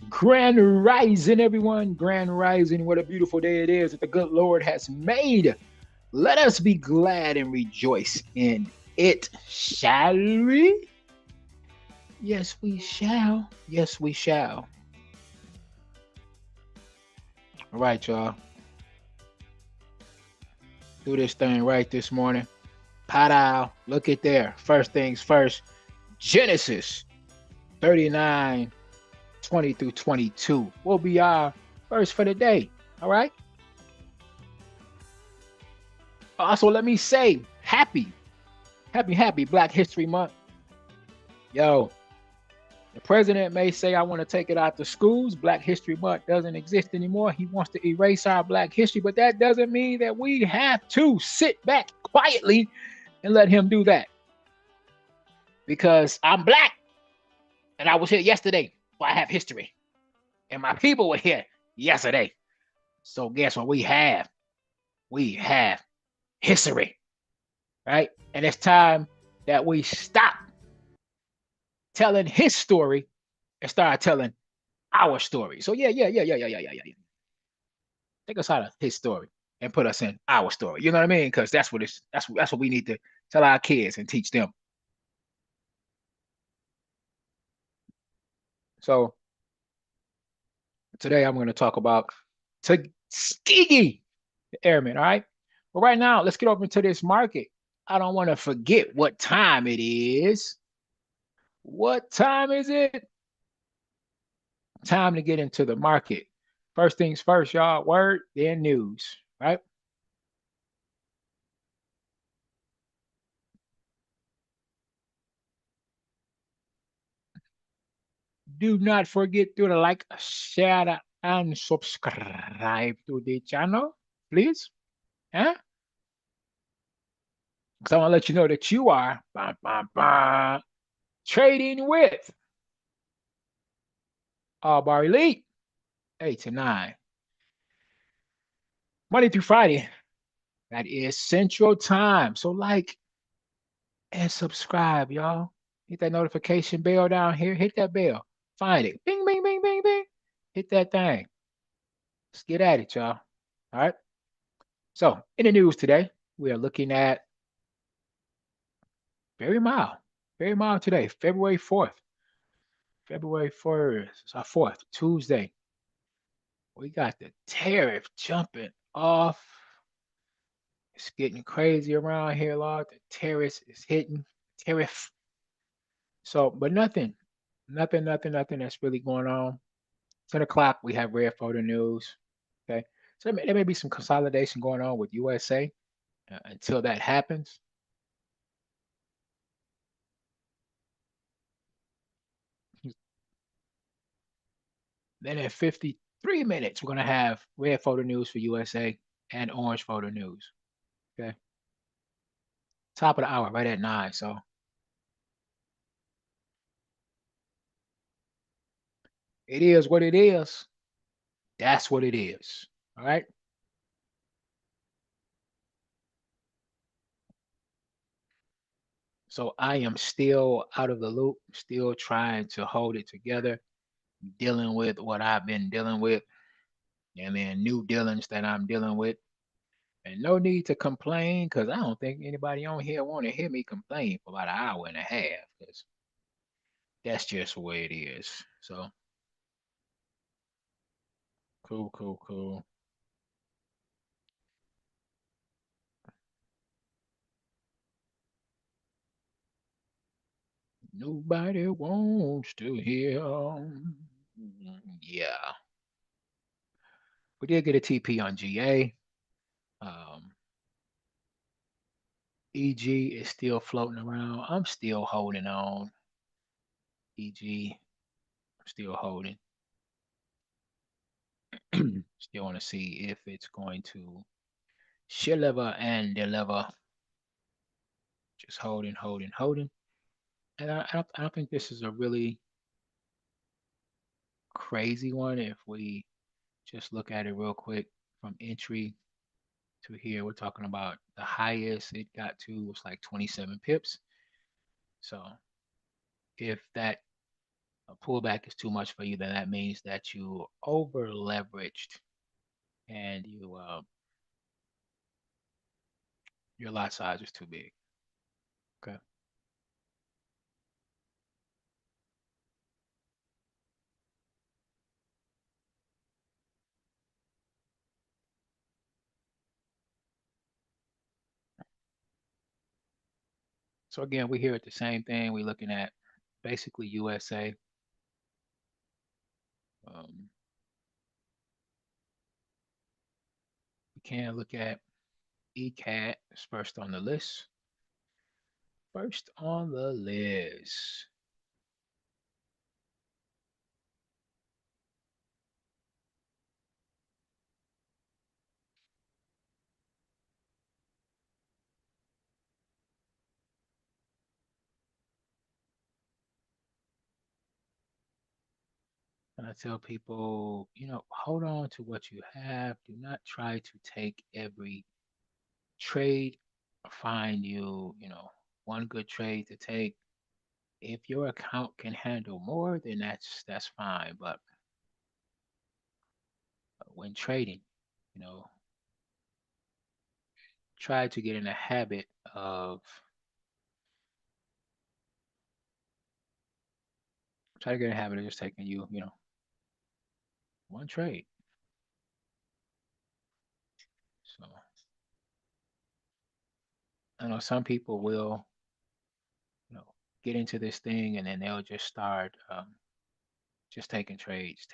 Grand rising, everyone. Grand rising. What a beautiful day it is that the good Lord has made. Let us be glad and rejoice in it, shall we? Yes, we shall. Yes, we shall. All right, y'all. Do this thing right this morning. Pow. Look at there. First things first. Genesis 39, 20 through 22 will be our verse for the day. All right. Also, let me say happy Black History Month. Yo, the president may say, I want to take it out to schools. Black History Month doesn't exist anymore. He wants to erase our Black history, but that doesn't mean that we have to sit back quietly and let him do that. Because I'm Black and I was here yesterday, so I have history. And my people were here yesterday. So guess what we have? We have history, right? And it's time that we stop telling his story and start telling our story. So yeah. Take us out of his story and put us in our story. You know what I mean? Because that's what we need to tell our kids and teach them. So today I'm going to talk about Tuskegee Airmen. All right. But right now, let's get over into this market. I don't want to forget what time it is. What time is it? Time to get into the market. First things first, y'all. Word, then news. Right. Do not forget to like, share, and subscribe to the channel, please. Huh? Because I want to let you know that you are trading with Allbar Elite 8 to 9. Monday through Friday. That is Central Time. So like and subscribe, y'all. Hit that notification bell down here. Hit that bell. Find it. Bing, bing, bing, bing, bing. Hit that thing. Let's get at it, y'all. All right. So in the news today, we are looking at very mild. Very mild today, February 4th. February 1st, 4th, Tuesday. We got the tariff jumping off. It's getting crazy around here, Lord. The tariff is hitting. Tariff. So, but nothing that's really going on. 10 o'clock, we have red photo news. Okay. So there may be some consolidation going on with USA until that happens. Then at 53 minutes, we're going to have red photo news for USA and orange photo news. Okay. Top of the hour, right at 9. So it is what it is. That's what it is. All right. So I am still out of the loop, still trying to hold it together, dealing with what I've been dealing with, and then new dealings that I'm dealing with. And no need to complain because I don't think anybody on here want to hear me complain for about an hour and a half because that's just the way it is. So cool. Nobody wants to hear. Yeah, we did get a TP on GA. Um, EG is still floating around. I'm still holding on. EG, I'm still holding. Still want to see if it's going to deliver and deliver. Just holding. And I don't think this is a really crazy one. If we just look at it real quick from entry to here, we're talking about the highest it got to was like 27 pips. So if that a pullback is too much for you, then that means that you over leveraged and your lot size is too big. Okay. So again, we here at the same thing. We're looking at basically USA. Um, we can look at ECAT is first on the list. First on the list. And I tell people, hold on to what you have. Do not try to take every trade. Find one good trade to take. If your account can handle more, then that's fine. But when trading, you know, try to get in a habit of try to get in a habit of just taking one trade. So I know some people will, you know, get into this thing and then they'll just start just taking trades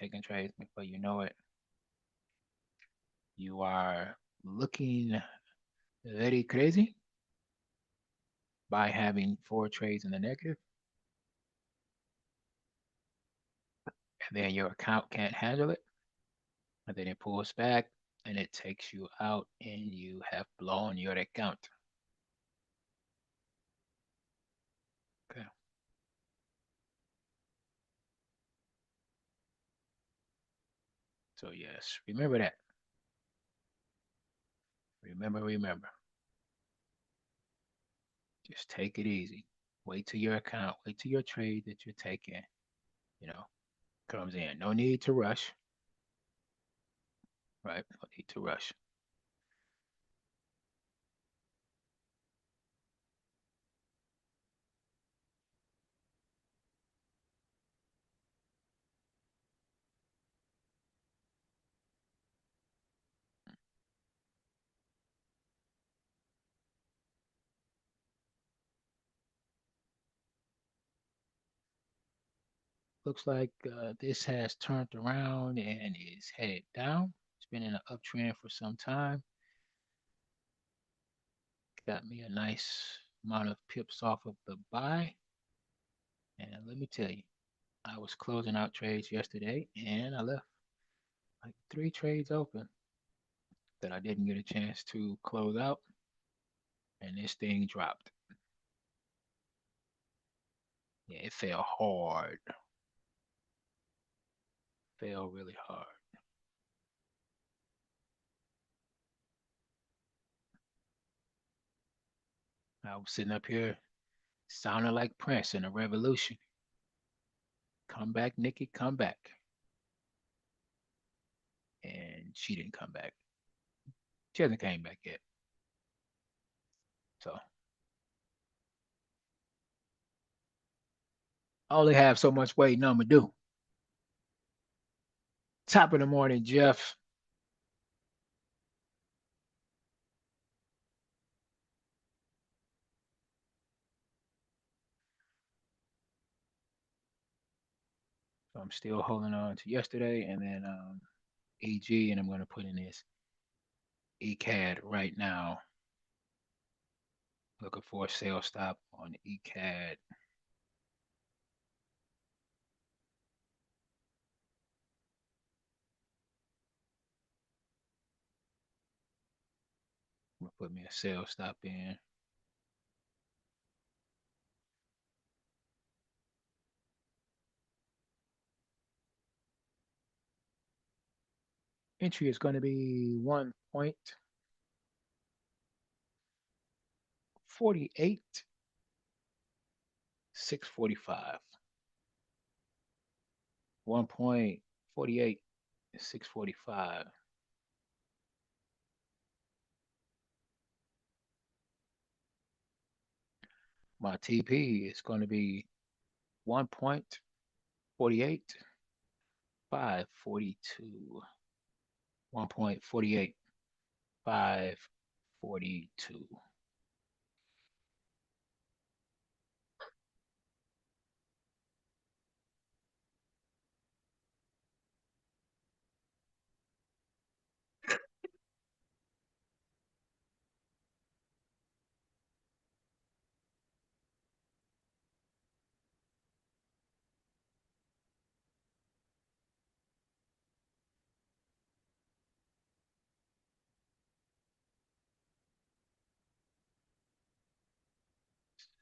before you know it. You are looking very crazy by having four trades in the negative, and then your account can't handle it, and then it pulls back and it takes you out, and you have blown your account. Okay. So yes, remember that. Remember. Just take it easy. Wait till your account, wait till your trade that you're taking, you know, comes in. No need to rush, right? No need to rush. Looks like this has turned around and is headed down. It's been in an uptrend for some time. Got me a nice amount of pips off of the buy. And let me tell you, I was closing out trades yesterday and I left like three trades open that I didn't get a chance to close out. And this thing dropped. Yeah, it fell hard, fell really hard. I was sitting up here sounding like Prince in a revolution. Come back, Nikki, come back. And she didn't come back. She hasn't came back yet. So I only have so much waiting I'm gonna do. Top of the morning, Jeff. So I'm still holding on to yesterday and then EG, and I'm gonna put in this ECAD right now. Looking for a sale stop on ECAD. I'm gonna put me a sale stop in. Entry is going to be 1.48, 645. 1.48 is 645. My TP is going to be 1.48, 542. 1.48, 542.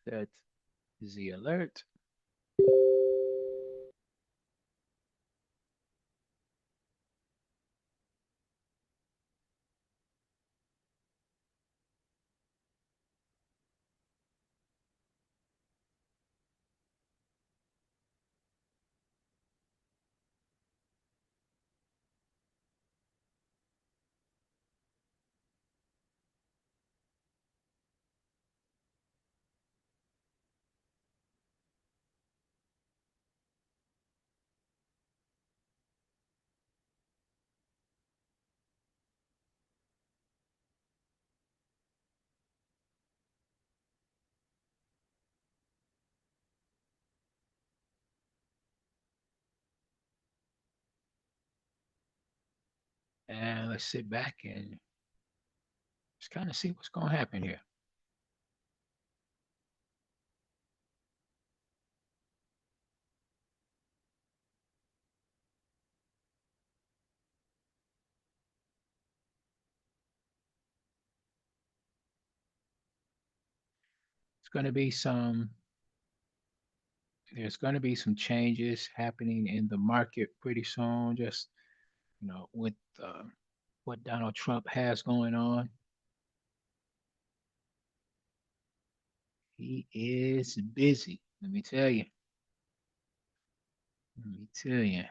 Set the alert. And let's sit back and just kind of see what's going to happen here. It's going to be some, there's going to be some changes happening in the market pretty soon, just, with what Donald Trump has going on. He is busy. Let me tell you. Let me tell you.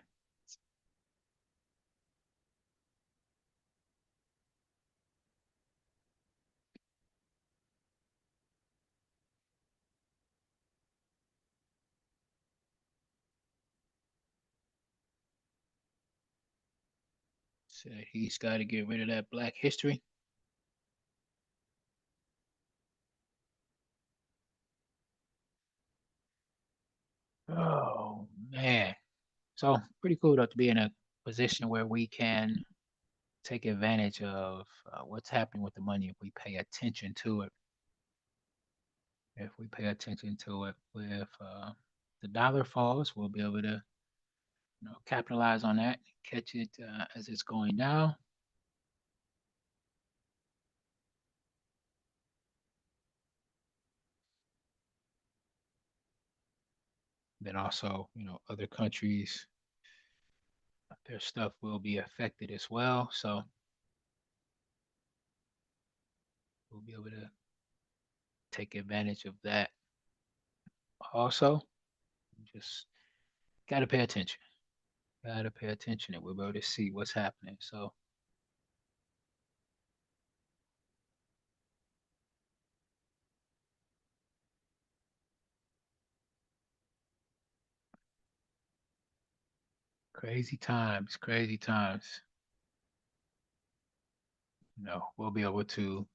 Said he's got to get rid of that black history. Oh man. So pretty cool though to be in a position where we can take advantage of what's happening with the money if we pay attention to it. If we pay attention to it, if the dollar falls, we'll be able to capitalize on that, catch it as it's going down. Then also, other countries, their stuff will be affected as well. So we'll be able to take advantage of that also. Just got to pay attention. Got to pay attention and we'll be able to see what's happening. So crazy times, crazy times. We'll be able to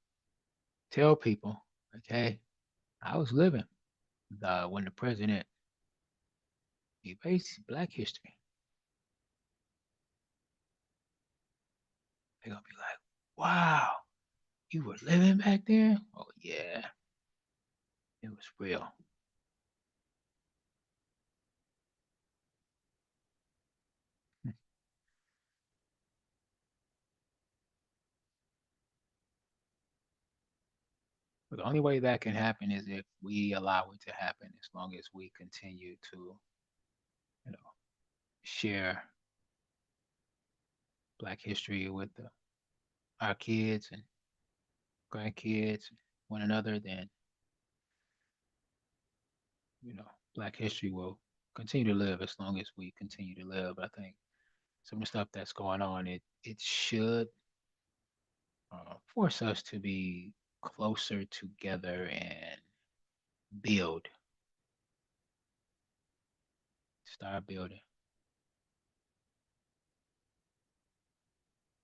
tell people, okay, I was living when the president erased Black history. They're gonna be like, wow, you were living back there? Oh yeah, it was real. But the only way that can happen is if we allow it to happen, as long as we continue to, you know, share Black history with our kids and grandkids, one another, then, Black history will continue to live as long as we continue to live. I think some of the stuff that's going on, it should force us to be closer together and build, start building.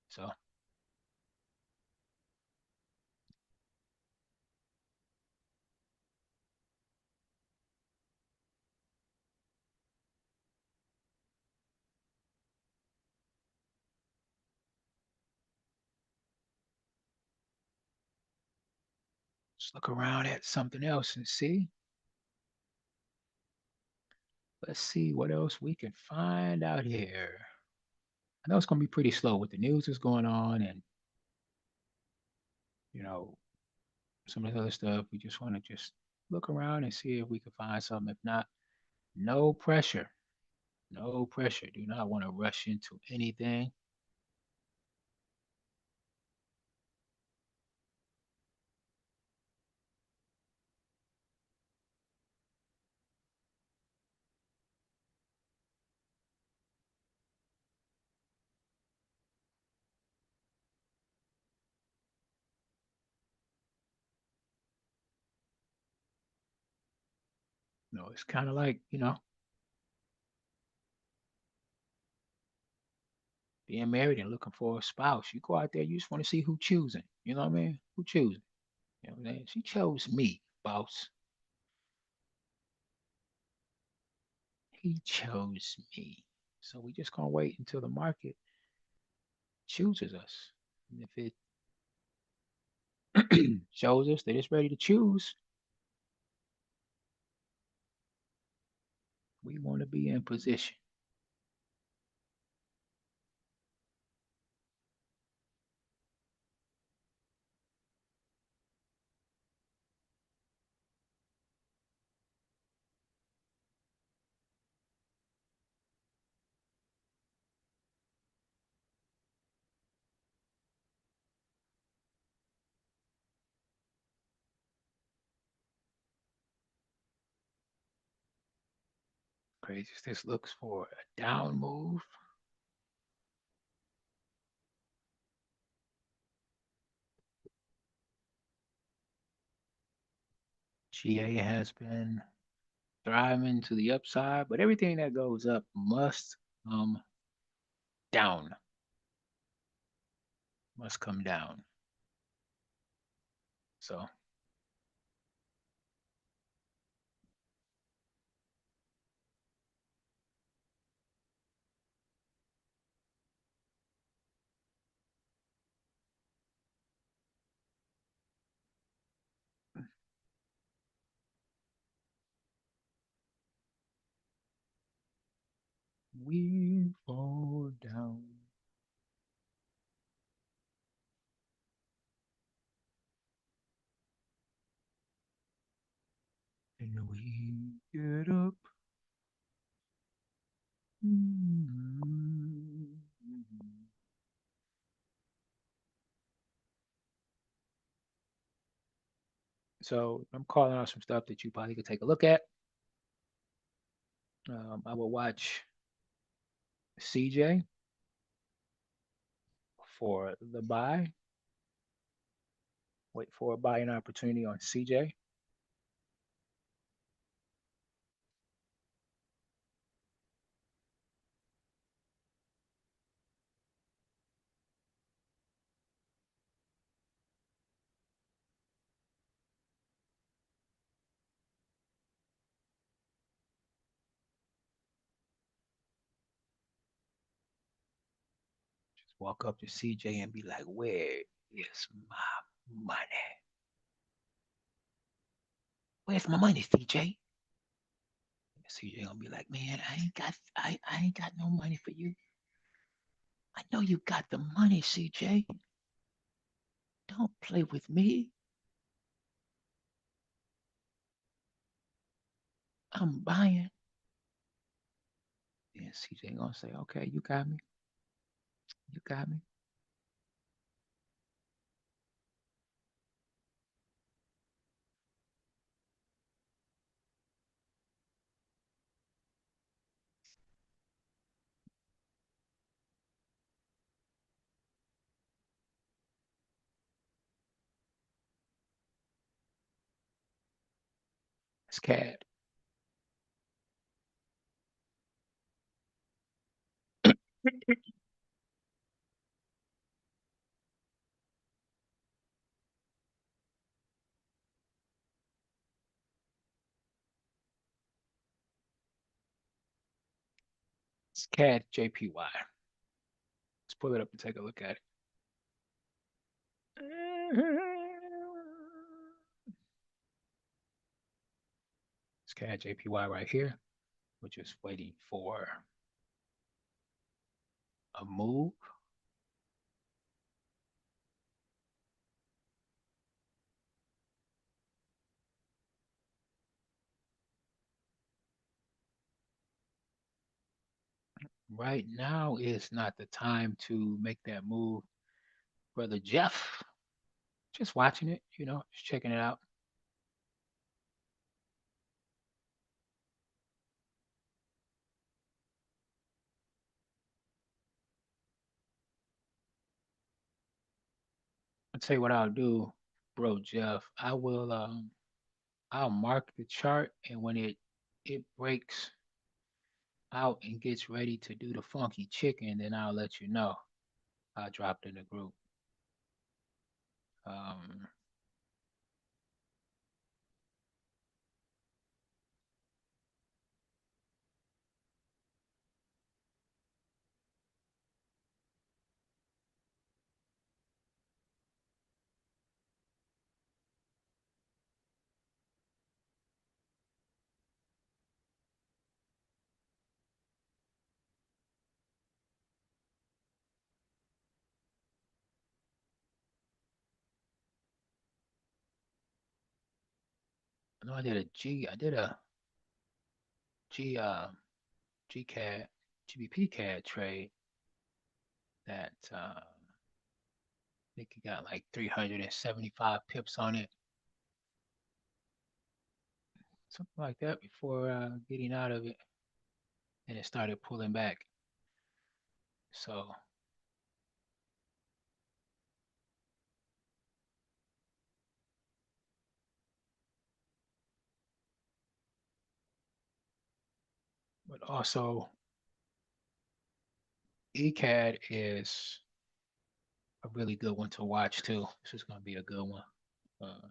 So let's look around at something else and see. Let's see what else we can find out here. I know it's going to be pretty slow with the news that's going on and, you know, some of the other stuff. We just want to just look around and see if we can find something. If not, no pressure. No pressure. Do not want to rush into anything. No, it's kind of like, being married and looking for a spouse. You go out there, you just want to see who choosing. You know what I mean? Who choosing? You know what I'm saying? She chose me, boss. He chose me. So we just gonna wait until the market chooses us. And if it shows us that it's ready to choose, we want to be in position. Crazy as this looks for a down move. GA has been thriving to the upside, but everything that goes up must come down, must come down. So we fall down. And we get up. So I'm calling out some stuff that you probably could take a look at. I will watch CJ for the buy. Wait for a buying opportunity on CJ. Just walk up to CJ and be like, "Where is my money? Where's my money, CJ?" CJ gonna be like, "Man, I ain't got no money for you. I know you got the money, CJ. Don't play with me. I'm buying." And CJ gonna say, "Okay, you got me. You got me." It's CAD. It's CAD JPY. Let's pull it up and take a look at it. It's CAD JPY right here. We're just waiting for a move. Right now is not the time to make that move. Brother Jeff, just watching it, just checking it out. I'll tell you what I'll do, bro Jeff. I'll mark the chart, and when it breaks out and gets ready to do the funky chicken, then I'll let you know. I dropped in the group. Um, I know I did a G. I did a G. GCAD, GBP CAD trade that I think it got like 375 pips on it, something like that, before getting out of it, and it started pulling back. So, but also ECAD is a really good one to watch too. This is going to be a good one. Uh,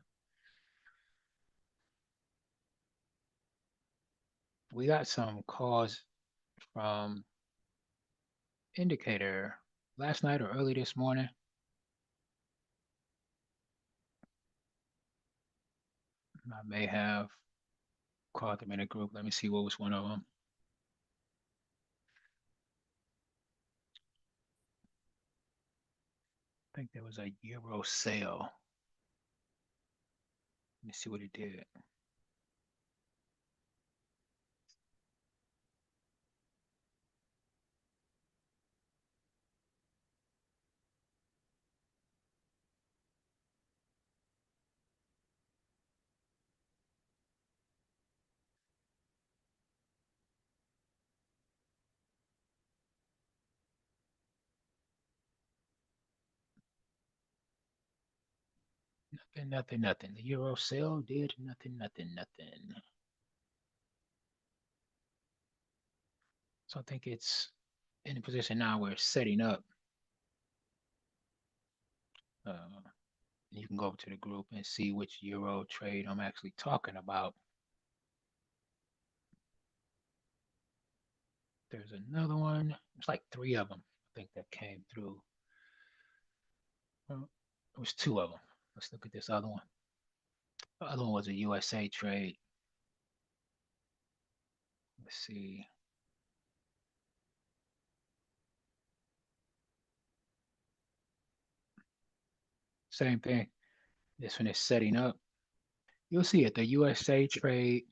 we got some calls from Indicator last night or early this morning. I may have called them in a group. Let me see what was one of them. I think there was a Euro sale. Let me see what it did. Nothing, nothing, nothing. The Euro sale did nothing, nothing, nothing. So I think it's in a position now where it's setting up. Uh, you can go over to the group and see which Euro trade I'm actually talking about. There's another one. It's like three of them, I think, that came through. Well, it was two of them. Let's look at this other one. The other one was a USA trade. Let's see. Same thing. This one is setting up. You'll see it. The USA trade.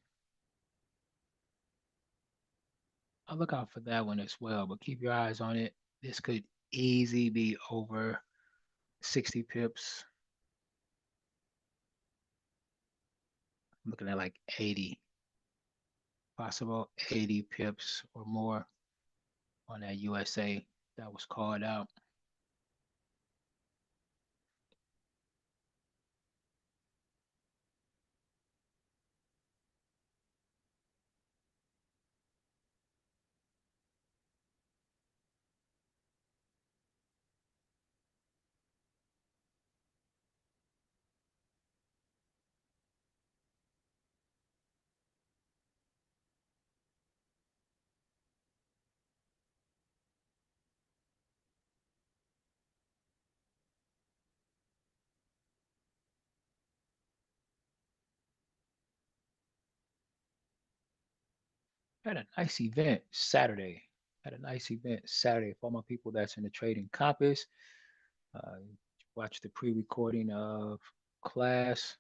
I'll look out for that one as well, but keep your eyes on it. This could easy be over 60 pips. I'm looking at like 80, possible 80 pips or more on that USA that was called out. Had a nice event Saturday. Had a nice event Saturday for all my people that's in the trading compass. Uh, watched the pre-recording of class.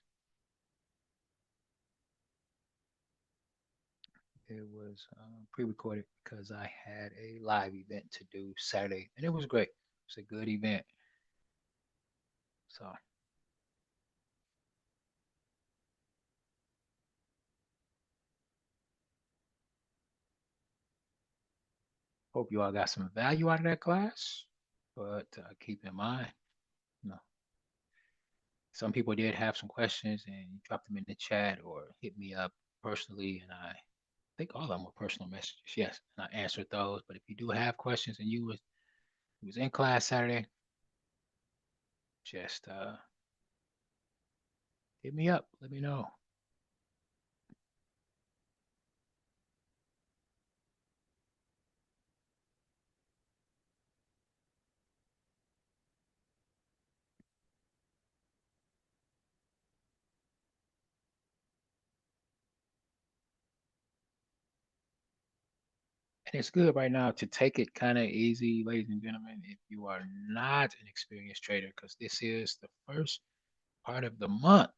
It was pre-recorded because I had a live event to do Saturday, and it was great. It's a good event. So hope you all got some value out of that class. But keep in mind, you know, some people did have some questions and dropped them in the chat or hit me up personally, and I think all of them were personal messages. Yes, and I answered those. But if you do have questions and you was in class Saturday, just hit me up. Let me know. And it's good right now to take it kind of easy, ladies and gentlemen, if you are not an experienced trader, because this is the first part of the month.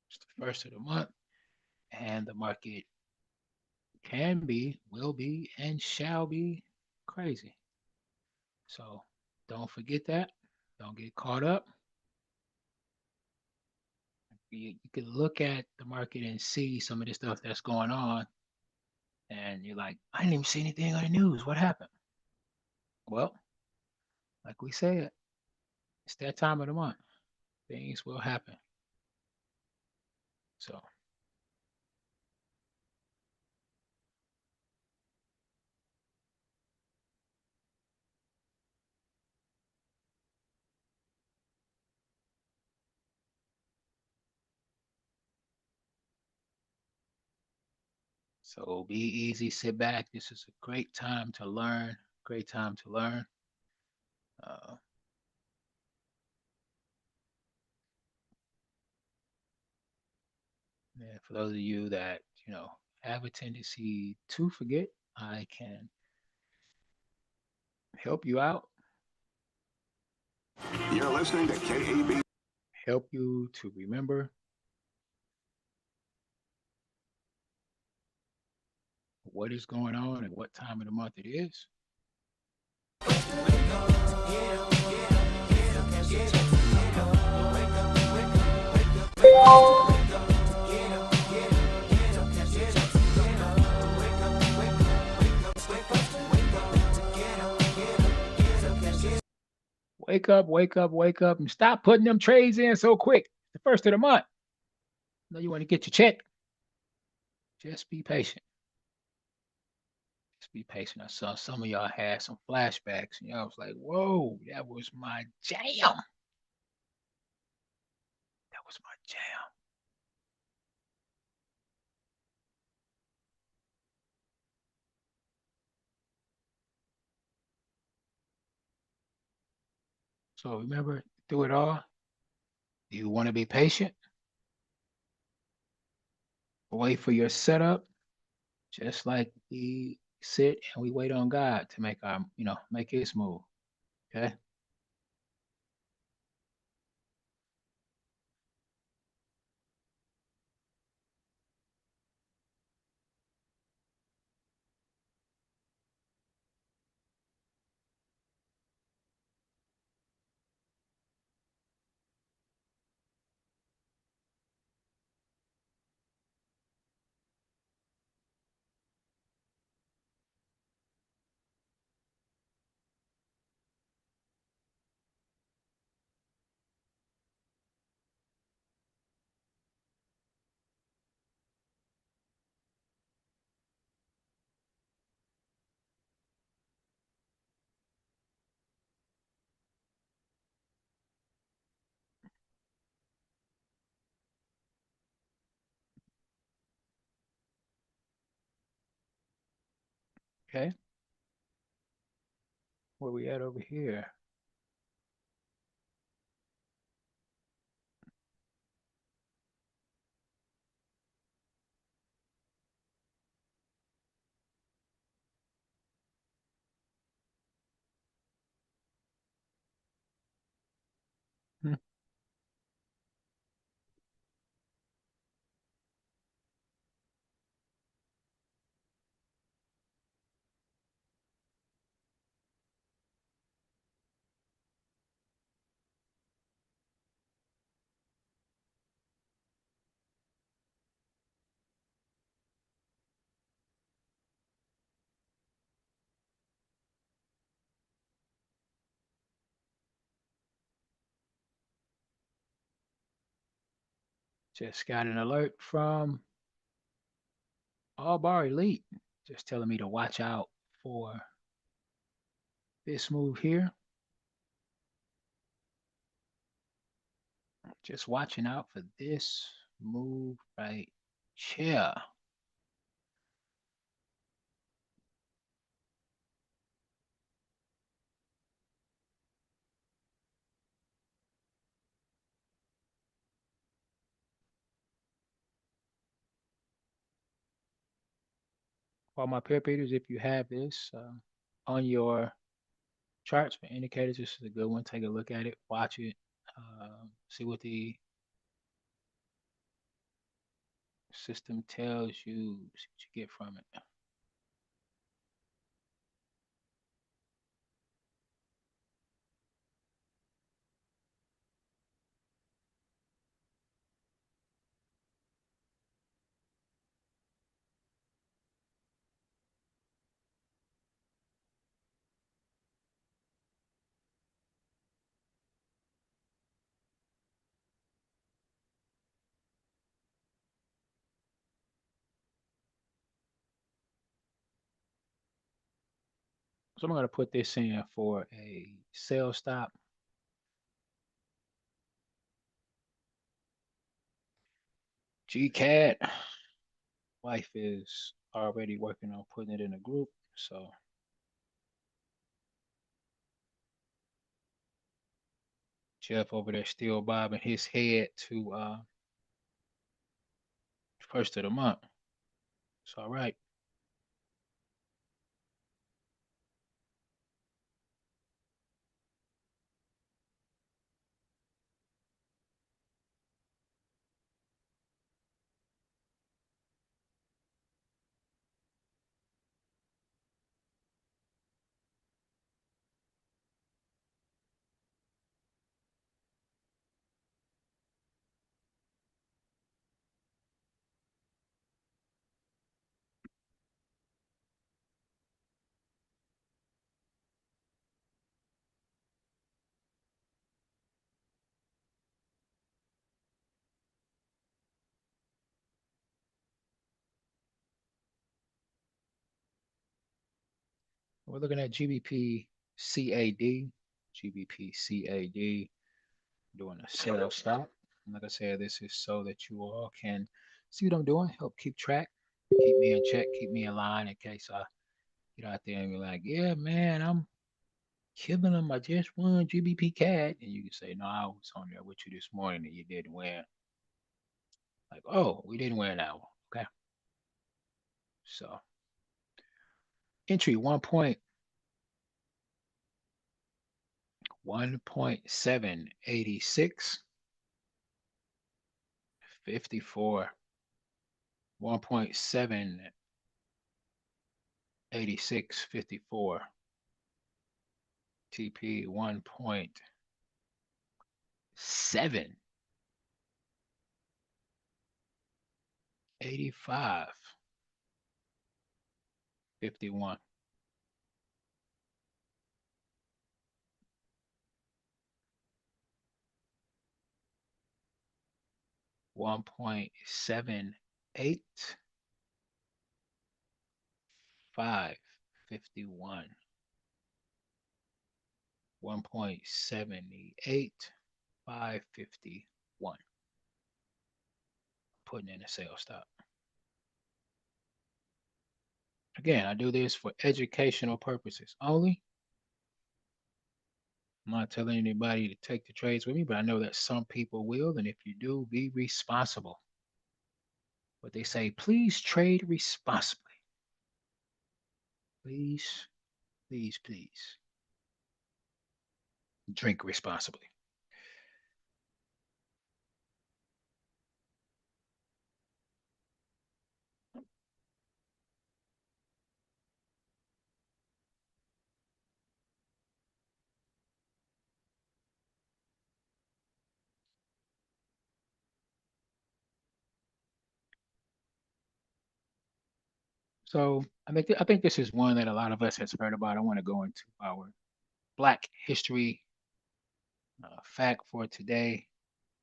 It's the first of the month, and the market can be, will be, and shall be crazy. So don't forget that. Don't get caught up. You can look at the market and see some of the stuff that's going on, and you're like, I didn't even see anything on the news. What happened? Well, like we said, it's that time of the month. Things will happen. So be easy, sit back. This is a great time to learn. Great time to learn. Uh, and for those of you that have a tendency to forget, I can help you out. You're listening to KEB. Help you to remember what is going on and what time of the month it is. Wake up, wake up, wake up, and stop putting them trades in so quick. The first of the month. I know you want to get your check. Just be patient. Just be patient. I saw some of y'all had some flashbacks, and y'all was like, whoa, that was my jam. That was my jam. So remember, through it all, you want to be patient. Wait for your setup, just like we sit and we wait on God to make make his move. Okay. Okay. Where we at over here? Just got an alert from Allbar Elite, just telling me to watch out for this move here. Just watching out for this move right here. All my pair beaters, if you have this on your charts for indicators, this is a good one. Take a look at it, watch it, see what the system tells you, see what you get from it. So I'm going to put this in for a sell stop. GCAT, wife is already working on putting it in a group. So Jeff over there still bobbing his head to first of the month. It's all right. We're looking at GBP CAD, GBP CAD doing a sell stop. And like I said, this is so that you all can see what I'm doing, help keep track, keep me in check, keep me in line in case I get out there and be like, yeah, man, I'm killing them. I just won GBP CAD. And you can say, no, I was on there with you this morning and you didn't win. Like, oh, we didn't win that one. Okay. So entry 1.786, 54, 1.786, 54. TP 1.785, 51. 1.785, 51. 1.78, 551. Putting in a sales stop. Again, I do this for educational purposes only. I'm not telling anybody to take the trades with me, but I know that some people will. And if you do, be responsible. But they say, please trade responsibly. Please, please, please. Drink responsibly. So I think this is one that a lot of us has heard about. I want to go into our Black History fact for today.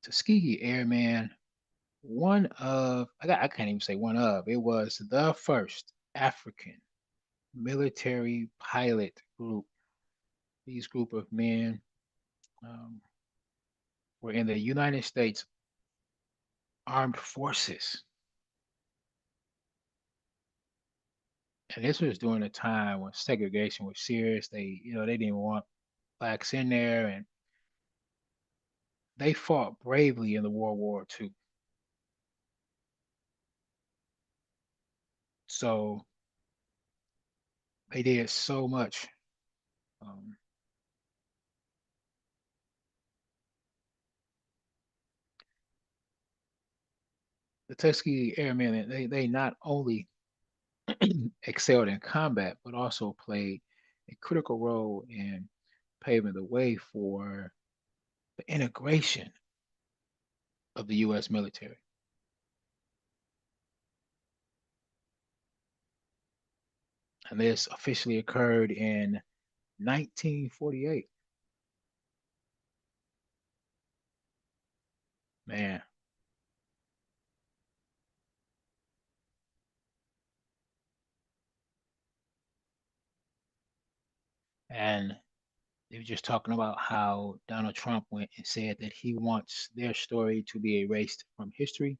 Tuskegee Airmen I can't even say one of, it was the first African military pilot group. These group of men um, were in the United States Armed Forces. And this was during a time when segregation was serious. They didn't want blacks in there, and they fought bravely in the World War II. So they did so much. Um, the Tuskegee Airmen, they not only excelled in combat, but also played a critical role in paving the way for the integration of the U.S. military. And this officially occurred in 1948. Man, and they were just talking about how Donald Trump went and said that he wants their story to be erased from history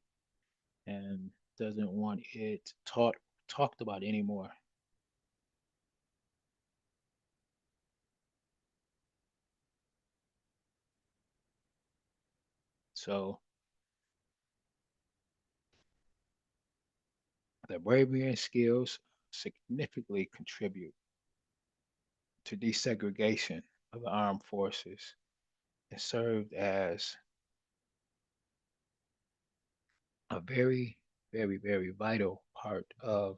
and doesn't want it talked about anymore. So their bravery and skills significantly contribute to desegregation of the armed forces and served as a very, very, very vital part of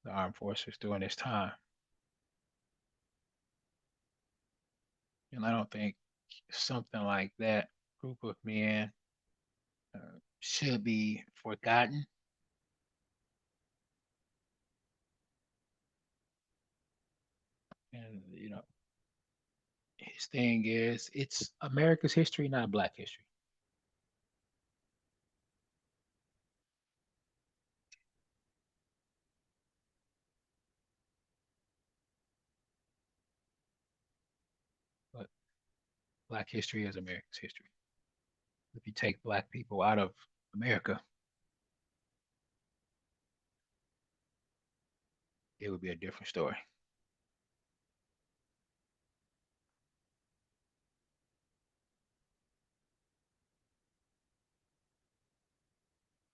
the armed forces during this time. And I don't think something like that group of men should be forgotten. And his thing is it's America's history, not Black history. But Black history is America's history. If you take Black people out of America, it would be a different story.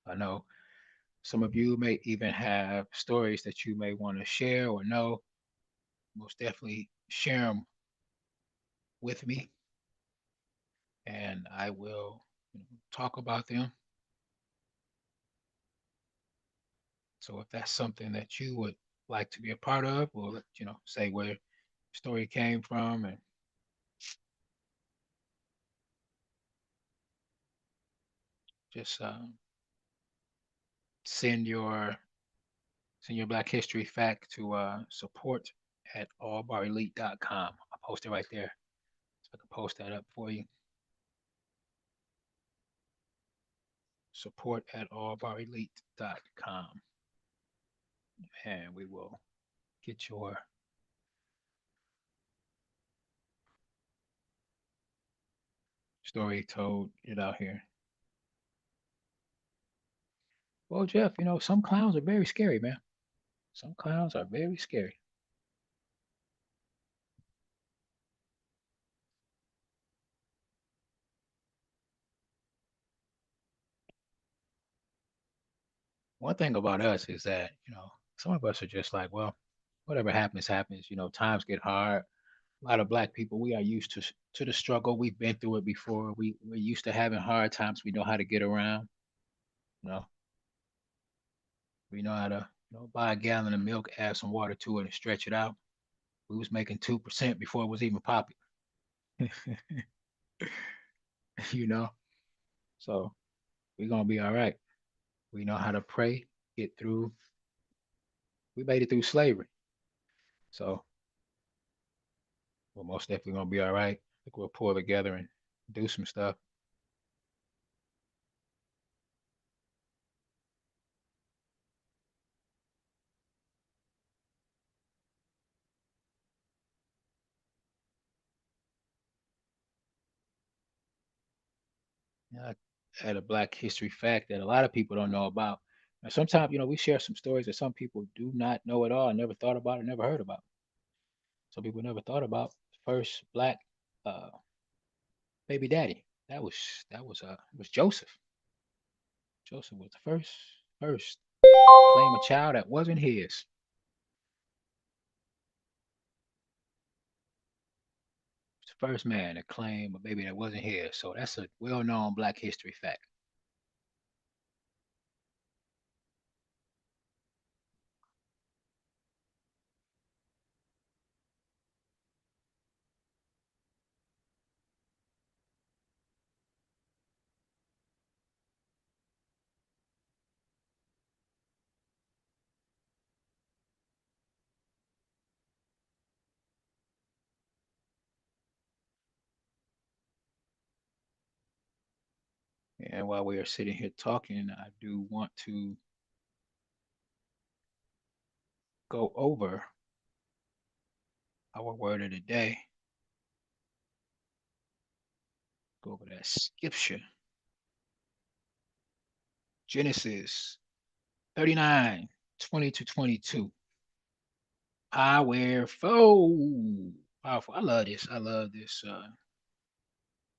I know some of you may even have stories that you may want to share or know. Most definitely share them with me, and I will talk about them. So if that's something that you would like to be a part of, we'll say where the story came from and just send your send your Black History fact to support at allbarelite.com. I'll post it right there. So I can post that up for you. Support at allbarelite.com. And we will get your story told it out here. Well, Jeff, some clowns are very scary, man. Some clowns are very scary. One thing about us is that, some of us are just like, well, whatever happens, happens. Times get hard. A lot of Black people, we are used to the struggle. We've been through it before. We're used to having hard times. We know how to get around. You know, we know how to, buy a gallon of milk, add some water to it, and stretch it out. We was making 2% before it was even popular. you know, so we're gonna be all right. We know how to pray, get through. We made it through slavery, so we're most definitely gonna be all right. I think we'll pull together and do some stuff. I had a Black history fact that a lot of people don't know about. And sometimes, we share some stories that some people do not know at all, never thought about, or never heard about. Some people never thought about the first Black uh, baby daddy. It was Joseph. Joseph was the first claim a child that wasn't his. The first man to claim a baby that wasn't his. So that's a well-known Black history fact. And while we are sitting here talking, I do want to go over our word of the day. Go over that scripture. Genesis 39, 20 to 22. Powerful. Powerful. I love this. I love this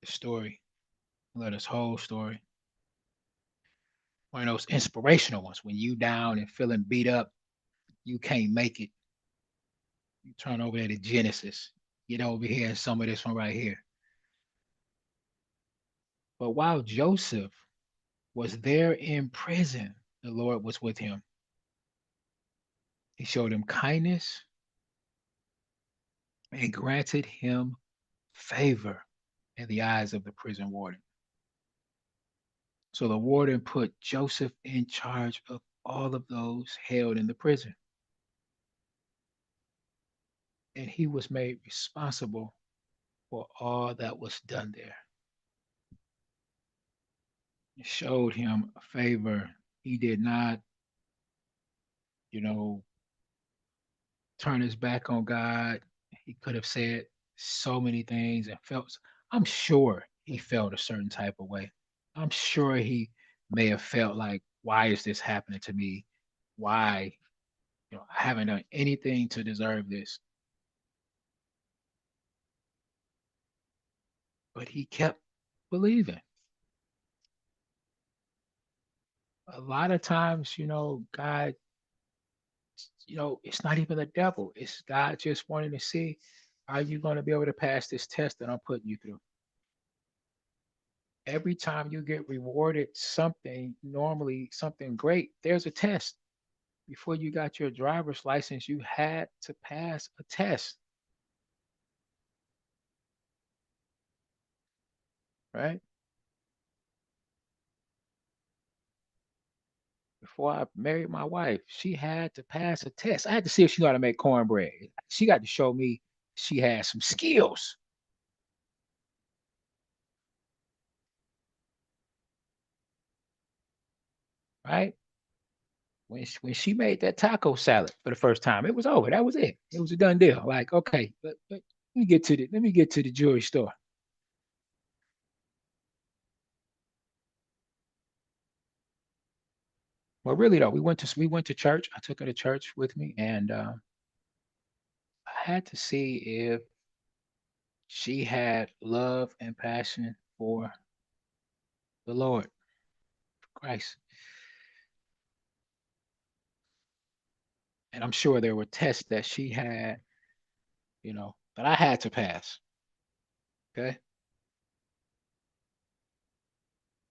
story. I love this whole story. One of those inspirational ones. When you down and feeling beat up, you can't make it. You turn over there to Genesis. Get over here and some of this one right here. But while Joseph was there in prison, the Lord was with him. He showed him kindness and granted him favor in the eyes of the prison warden. So the warden put Joseph in charge of all of those held in the prison. And he was made responsible for all that was done there. It showed him favor. He did not, you know, turn his back on God. He could have said so many things and felt, I'm sure he felt a certain type of way. I'm sure he may have felt like, why is this happening to me? Why? I haven't done anything to deserve this. But he kept believing. A lot of times, God, it's not even the devil. It's God just wanting to see, are you going to be able to pass this test that I'm putting you through? Every time you get rewarded something, normally something great, there's a test. Before you got your driver's license, you had to pass a test, right? Before I married my wife, she had to pass a test. I had to see if she knew how to make cornbread. She got to show me she had some skills, right? When she made that taco salad for the first time, it was over. That was it. It was a done deal. Like, okay, let me get to the jewelry store. Well, really though, we went to church. I took her to church with me, and I had to see if she had love and passion for the Lord Christ. And I'm sure there were tests that she had, that I had to pass. Okay.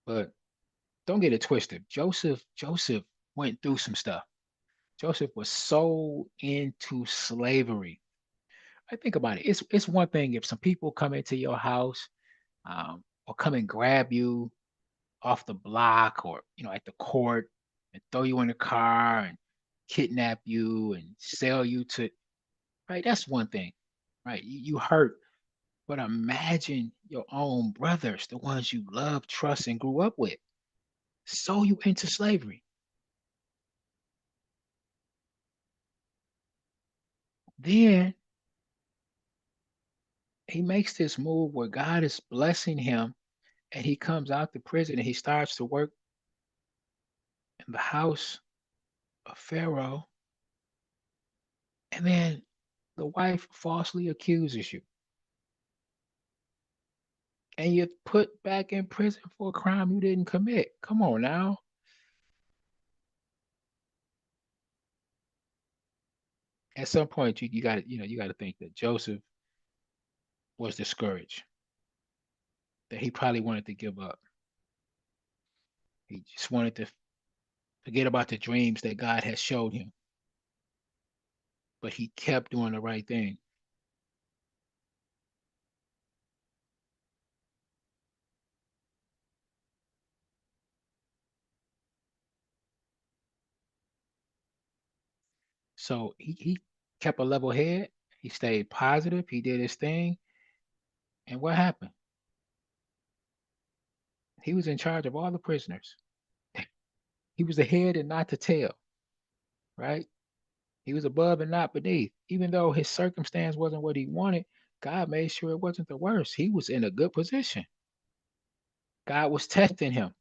But don't get it twisted. Joseph went through some stuff. Joseph was sold into slavery. I think about it. It's one thing if some people come into your house, or come and grab you off the block, or at the court, and throw you in the car and kidnap you and sell you to, right. That's one thing, right? You hurt. But imagine your own brothers, the ones you love, trust, and grew up with, sold you into slavery. Then he makes this move where God is blessing him, And he comes out the prison and he starts to work in the house of Pharaoh. And then the wife falsely accuses you and you're put back in prison for a crime you didn't commit. Come on now. At some point, you got to you got to think that Joseph was discouraged, that he probably wanted to give up. He just wanted to forget about the dreams that God had showed him, but he kept doing the right thing. So he kept a level head. He stayed positive. He did his thing. And what happened? He was in charge of all the prisoners. He was the head and not the tail, right? He was above and not beneath. Even though his circumstance wasn't what he wanted, God made sure it wasn't the worst. He was in a good position. God was testing him.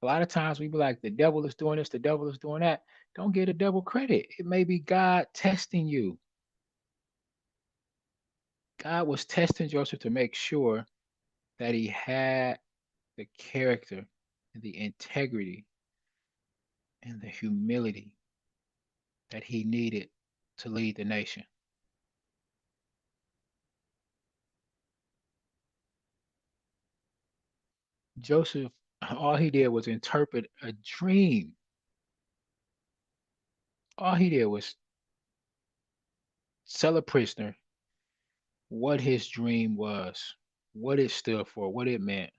A lot of times we be like, the devil is doing this, the devil is doing that. Don't give the devil credit. It may be God testing you. God was testing Joseph to make sure that he had the character and the integrity and the humility that he needed to lead the nation. Joseph, all he did was interpret a dream. All he did was tell a prisoner what his dream was, what it stood for, what it meant,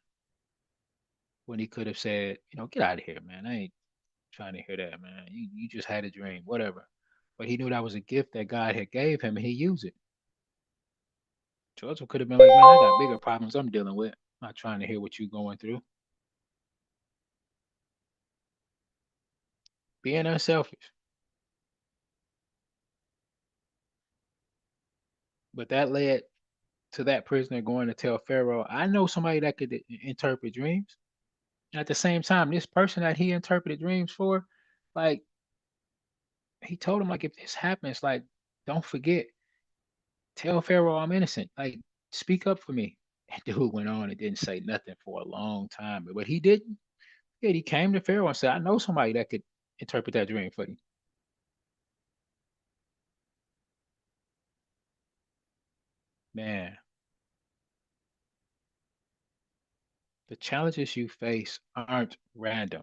when he could have said, get out of here, man. I ain't trying to hear that, man. You just had a dream, whatever. But he knew that was a gift that God had gave him and he used it. Joseph could have been like, man, I got bigger problems I'm dealing with. I'm not trying to hear what you're going through. Being unselfish. But that led to that prisoner going to tell Pharaoh, I know somebody that could interpret dreams. At the same time, this person that he interpreted dreams for, like, he told him, like, if this happens, like, don't forget, tell Pharaoh I'm innocent. Like, speak up for me. And dude went on and didn't say nothing for a long time. But he didn't. Yeah, he came to Pharaoh and said, I know somebody that could interpret that dream for you. Man, the challenges you face aren't random.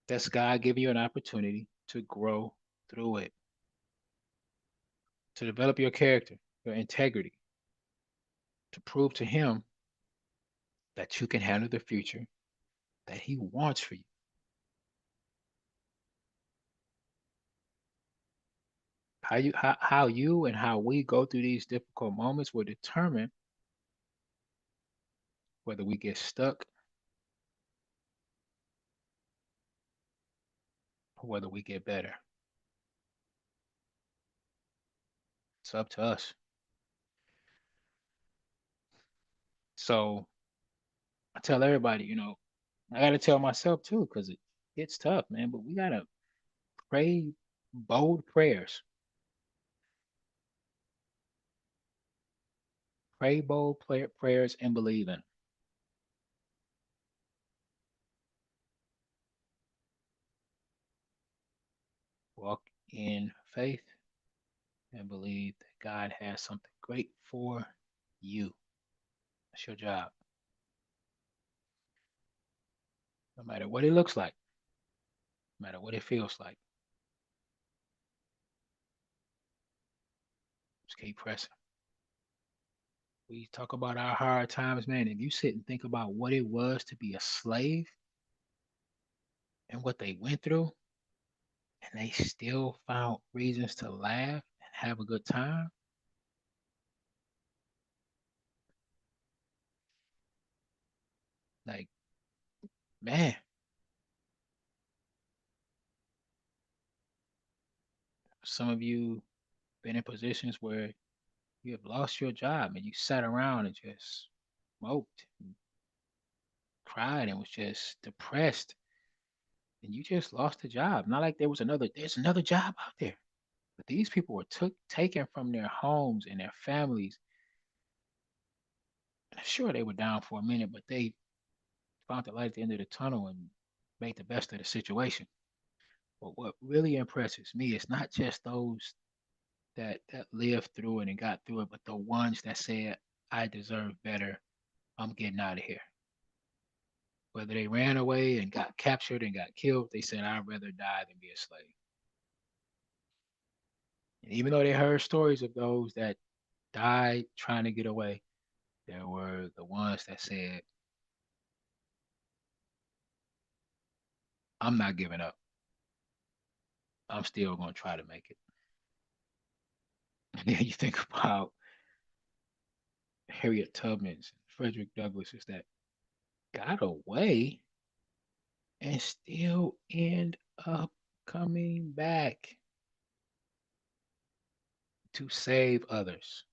That's God giving you an opportunity to grow through it, to develop your character, your integrity, to prove to Him that you can handle the future that He wants for you. How you and how we go through these difficult moments will determine whether we get stuck or whether we get better. It's up to us. So I tell everybody, I got to tell myself too, because it's tough, man. But we gotta pray bold prayers. Pray bold prayers and believe in 'em. Walk in faith and believe that God has something great for you. That's your job. No matter what it looks like, no matter what it feels like, just keep pressing. We talk about our hard times, man. If you sit and think about what it was to be a slave and what they went through, and they still found reasons to laugh and have a good time, like, man, some of you been in positions where you have lost your job and you sat around and just smoked, cried and was just depressed, and you just lost a job. Not like there's another job out there. But these people were taken from their homes and their families. Sure, they were down for a minute, but they found the light at the end of the tunnel and made the best of the situation. But what really impresses me is not just those that lived through it and got through it, but the ones that said, "I deserve better. I'm getting out of here." Whether they ran away and got captured and got killed, they said, "I'd rather die than be a slave." And even though they heard stories of those that died trying to get away, there were the ones that said, "I'm not giving up. I'm still going to try to make it." And then you think about Harriet Tubman's, Frederick Douglass's that got away and still end up coming back to save others.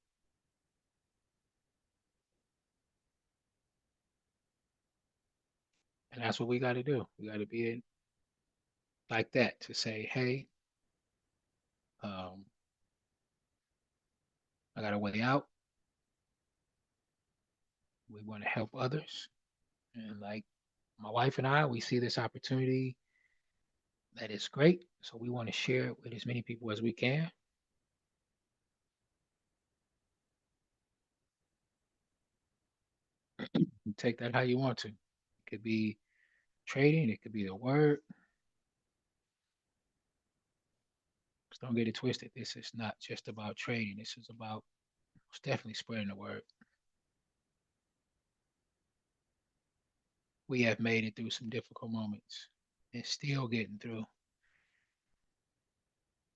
And that's what we got to do. We got to be like that to say, hey, um, I got a way out. We want to help others. And like my wife and I, we see this opportunity that is great. So we want to share it with as many people as we can. You take that how you want to. It could be trading, it could be the word. Just don't get it twisted. This is not just about trading. This is about it's definitely spreading the word. We have made it through some difficult moments and still getting through.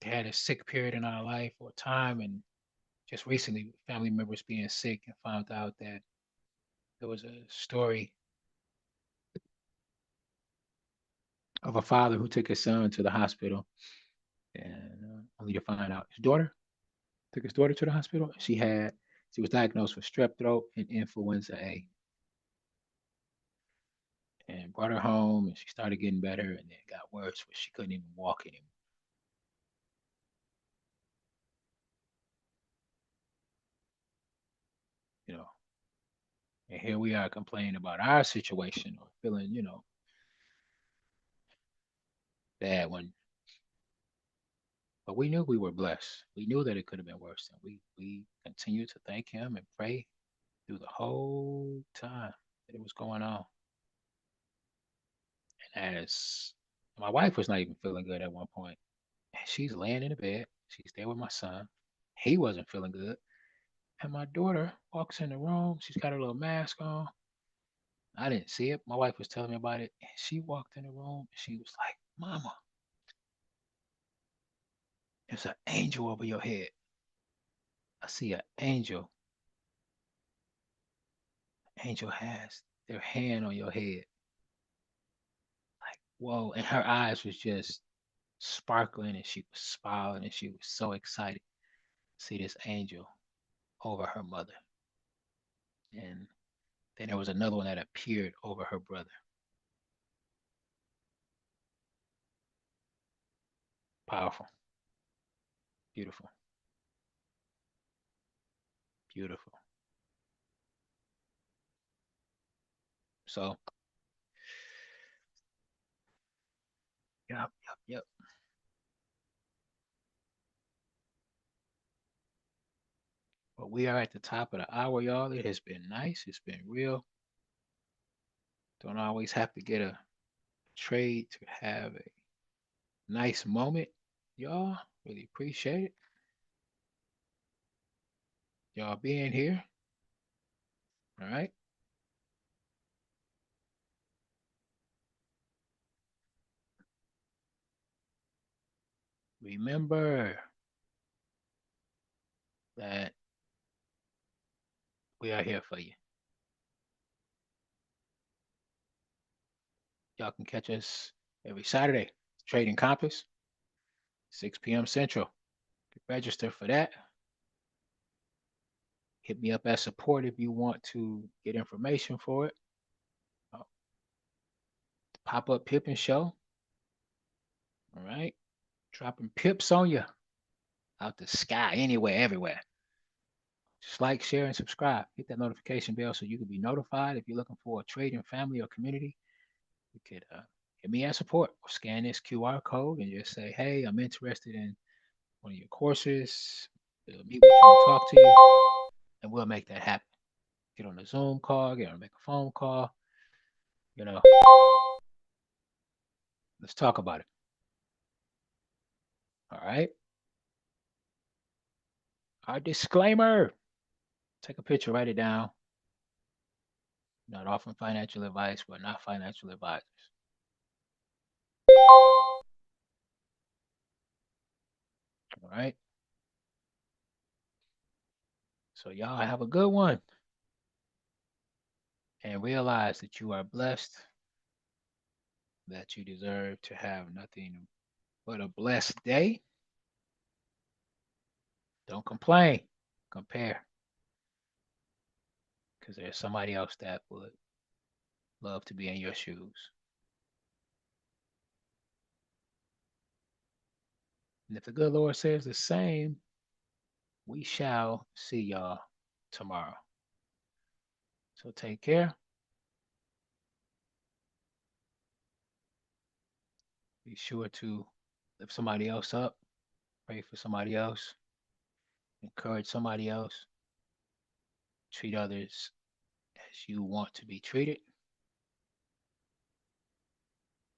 Had a sick period in our life or time, and just recently, family members being sick and found out that there was a story of a father who took his son to the hospital, and only to find out his daughter took his daughter to the hospital. She was diagnosed with strep throat and influenza A, and brought her home, and she started getting better, and then it got worse where she couldn't even walk anymore. You know, and here we are complaining about our situation or feeling, bad when, but we knew we were blessed. We knew that it could have been worse, and we continued to thank Him and pray through the whole time that it was going on. And as my wife was not even feeling good at one point, and she's laying in the bed, she's there with my son. He wasn't feeling good, and my daughter walks in the room. She's got her little mask on. I didn't see it. My wife was telling me about it, and she walked in the room. And she was like, "Mama, there's an angel over your head. I see an angel. Angel has their hand on your head." Like, whoa. And her eyes was just sparkling and she was smiling and she was so excited to see this angel over her mother. And then there was another one that appeared over her brother. Powerful. Beautiful. Beautiful. So, yep, yep, yep. But we are at the top of the hour, y'all. It has been nice. It's been real. Don't always have to get a trade to have a nice moment, y'all. Really appreciate it. Y'all being here. All right. Remember that we are here for you. Y'all can catch us every Saturday, Trading Compass, 6 p.m. Central. Register for that. Hit me up at support if you want to get information for it. pop-up pippin show. All right. Dropping pips on you out the sky, anywhere, everywhere. Just like, share, and subscribe. Hit that notification bell so you can be notified. If you're looking for a trading family or community, you could hit me at support or scan this QR code and just say, hey, I'm interested in one of your courses. We'll meet with you and talk to you, and we'll make that happen. Get on a Zoom call, get on make a phone call. You know, let's talk about it. All right. Our disclaimer. Take a picture, write it down. Not offering financial advice. We're not financial advisors. All right. So y'all have a good one. And realize that you are blessed, that you deserve to have nothing but a blessed day. Don't complain, compare, because there's somebody else that would love to be in your shoes. And if the good Lord says the same, we shall see y'all tomorrow. So take care. Be sure to lift somebody else up, pray for somebody else, encourage somebody else, treat others as you want to be treated.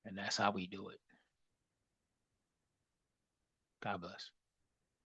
And that's how we do it. God bless.